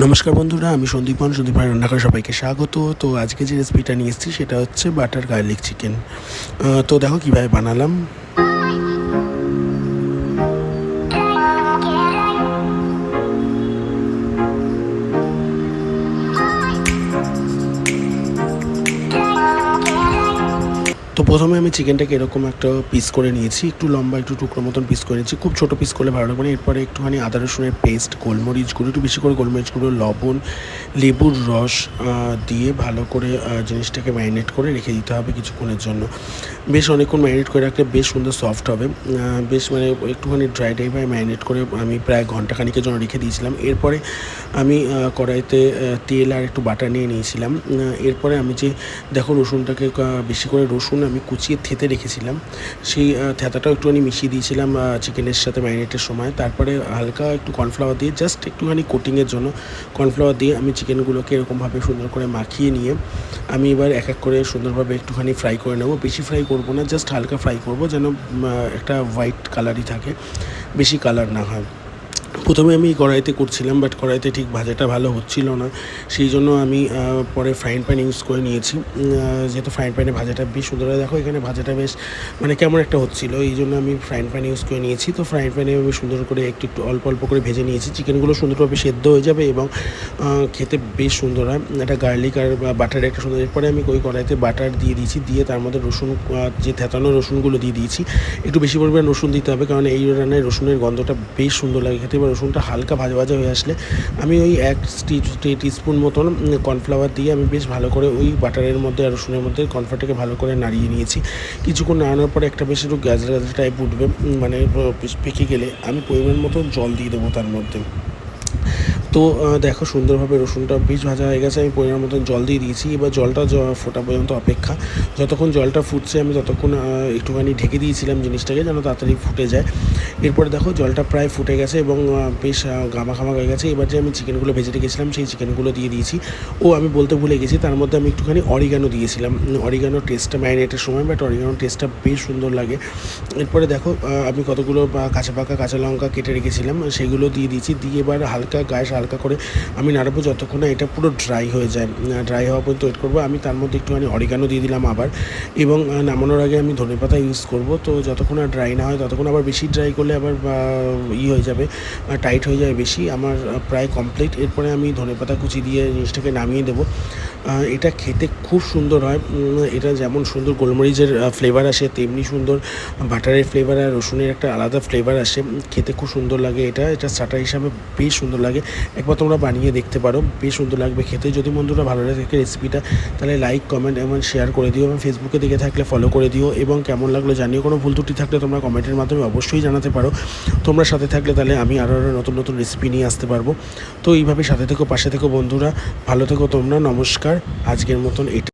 নমস্কার বন্ধুরা, আমি সন্দীপন রান্নাঘরে সবাইকে স্বাগত। তো আজকে যে রেসিপিটা নিয়ে এসেছি সেটা হচ্ছে বাটার গার্লিক চিকেন। তো দেখো কীভাবে বানালাম। তো প্রথমে আমি চিকেনটাকে এরকম একটা পিস করে নিয়েছি, একটু লম্বা একটু টুকরো মতন পিস করে নিয়েছি, খুব ছোটো পিস করলে ভালো লাগবে না। এরপরে একটুখানি আদা রসুনের পেস্ট, গোলমরিচ গুঁড়ো, একটু বেশি করে গোলমরিচ গুঁড়ো, লবণ, লেবুর রস দিয়ে ভালো করে জিনিসটাকে ম্যারিনেট করে রেখে দিতে হবে কিছুক্ষণের জন্য। বেশ অনেকক্ষণ ম্যারিনেট করে রাখলে বেশ সুন্দর সফট হবে। বেশ মানে একটুখানি ড্রাই টাইপের ম্যারিনেট করে আমি প্রায় ঘন্টাখানিকের জন্য রেখে দিয়েছিলাম। এরপরে আমি কড়াইতে তেল আর একটু বাটার নিয়ে নিয়েছিলাম। এরপরে আমি যে দেখো রসুনটাকে বেশি করে রসুন আমি কুচিয়ে থেতে রেখেছিলাম, সেই থেতাটাও একটুখানি মিশিয়ে দিয়েছিলাম চিকেনের সাথে ম্যারিনেটের সময়। তারপরে হালকা একটু কর্নফ্লাওয়ার দিয়ে জাস্ট একটুখানি কোটিংয়ের জন্য কর্নফ্লাওয়ার দিয়ে আমি চিকেনগুলোকে এরকমভাবে সুন্দর করে মাখিয়ে নিয়ে আমি এবার এক এক করে সুন্দরভাবে একটুখানি ফ্রাই করে নেব। বেশি ফ্রাই করব না, জাস্ট হালকা ফ্রাই করব, যেন একটা হোয়াইট কালারই থাকে, বেশি কালার না হয়। প্রথমে আমি কড়াইতে করছিলাম, বাট কড়াইতে ঠিক ভাজাটা ভালো হচ্ছিল না, সেই জন্য আমি পরে ফ্রাইং প্যান ইউজ করে নিয়েছি। যেহেতু ফ্রাইং প্যানে ভাজাটা বেশ সুন্দর হয়, দেখো এখানে ভাজাটা বেশ মানে কেমন একটা হচ্ছিলো, এই জন্য আমি ফ্রাইং প্যান ইউজ করে নিয়েছি। তো ফ্রাইং প্যানে আমি সুন্দর করে একটু একটু অল্প অল্প করে ভেজে নিয়েছি। চিকেনগুলো সুন্দরভাবে সেদ্ধ হয়ে যাবে এবং খেতে বেশ সুন্দর হয়। একটা গার্লিক আর বাটারের একটা সুন্দর। এরপরে আমি ওই কড়াইতে বাটার দিয়ে দিয়েছি, দিয়ে তার মধ্যে রসুন, যে থেতানো রসুনগুলো দিয়ে দিয়েছি। একটু বেশি পরিমাণে রসুন দিতে হবে, কারণ এই রান্নায় রসুনের গন্ধটা বেশ সুন্দর লাগে খেতে। এবার রসুনটা হালকা ভাজা ভাজা হয়ে আসলে আমি ওই 1 টিস্পুন মতন কর্নফ্লাওয়ার দিয়ে আমি বেশ ভালো করে ওই বাটারের মধ্যে আর রসুনের মধ্যে কর্নফ্লাওয়ারটাকে ভালো করে নাড়িয়ে নিয়েছি। কিছুক্ষণ নাড়ানোর পরে একটা বেশ একটু গাজরা গাজরা টাইপ উঠবে, মানে পেকে গেলে আমি পরিমাণ মতো জল দিয়ে দেবো তার মধ্যে। তো দেখো সুন্দরভাবে রসুনটা বেশ ভাজা হয়ে গেছে, আমি পরিমাণ মতন জল দিয়ে দিয়েছি। এবার জলটা ফোটা পর্যন্ত অপেক্ষা। যতক্ষণ জলটা ফুটছে আমি ততক্ষণ একটুখানি ঢেকে দিয়েছিলাম জিনিসটাকে, যেন তাড়াতাড়ি ফুটে যায়। এরপরে দেখো জলটা প্রায় ফুটে গেছে এবং বেশ গামাখামা হয়ে গেছে। এবার যে আমি চিকেনগুলো ভেজে রেখেছিলাম সেই চিকেনগুলো দিয়ে দিয়েছি। ও আমি বলতে ভুলে গেছি, তার মধ্যে আমি একটুখানি অরিগানো দিয়েছিলাম। অরিগানোর টেস্টটা ম্যারিনেটের সময়, বাট অরিগানোর টেস্টটা বেশ সুন্দর লাগে। এরপরে দেখো আমি কতগুলো কাঁচা পাকা কাঁচা লঙ্কা কেটে রেখেছিলাম সেগুলো দিয়ে দিয়েছি। দিয়ে এবার হালকা গ্যাস হালকা করে আমি নাড়বো যতক্ষণ না এটা পুরো ড্রাই হয়ে যায়। ড্রাই হওয়া পর্যন্ত ওয়েট করবো। আমি তার মধ্যে একটুখানি অরিগানো দিয়ে দিলাম আবার, এবং নামানোর আগে আমি ধনেপাতা ইউজ করব। তো যতক্ষণ আর ড্রাই না হয় ততক্ষণ, আবার বেশি ড্রাই করলে আবার হয়ে যাবে, টাইট হয়ে যাবে বেশি। আমার প্রায় কমপ্লিট। এরপরে আমি ধনেপাতা কুচি দিয়ে জিনিসটাকে নামিয়ে দেবো। এটা খেতে খুব সুন্দর হয়। এটা যেমন সুন্দর গোলমরিচের ফ্লেভার আসে, তেমনি সুন্দর বাটারের ফ্লেভার আর রসুনের একটা আলাদা ফ্লেভার আসে। খেতে খুব সুন্দর লাগে। এটা স্টার্টার হিসাবে বেশ সুন্দর লাগে। একবার তোমরা বানিয়ে দেখতে পারো, বেশ সুন্দর লাগবে খেতে। যদি বন্ধুরা ভালো লাগে রেসিপিটা, তাহলে লাইক কমেন্ট এবং শেয়ার করে দিও, এবং ফেসবুকে দেখে থাকলে ফলো করে দিও, এবং কেমন লাগলো জানিও। কোনো ভুল ত্রুটি থাকলে তোমরা কমেন্টের মাধ্যমে অবশ্যই জানাতে পারো। তোমরা সাথে থাকলে তাহলে আমি আরও নতুন নতুন রেসিপি নিয়ে আসতে পারবো। তো এইভাবে সাথে থেকো, পাশে থেকো বন্ধুরা, ভালো থেকো তোমরা। নমস্কার, আজকের মতন এটা।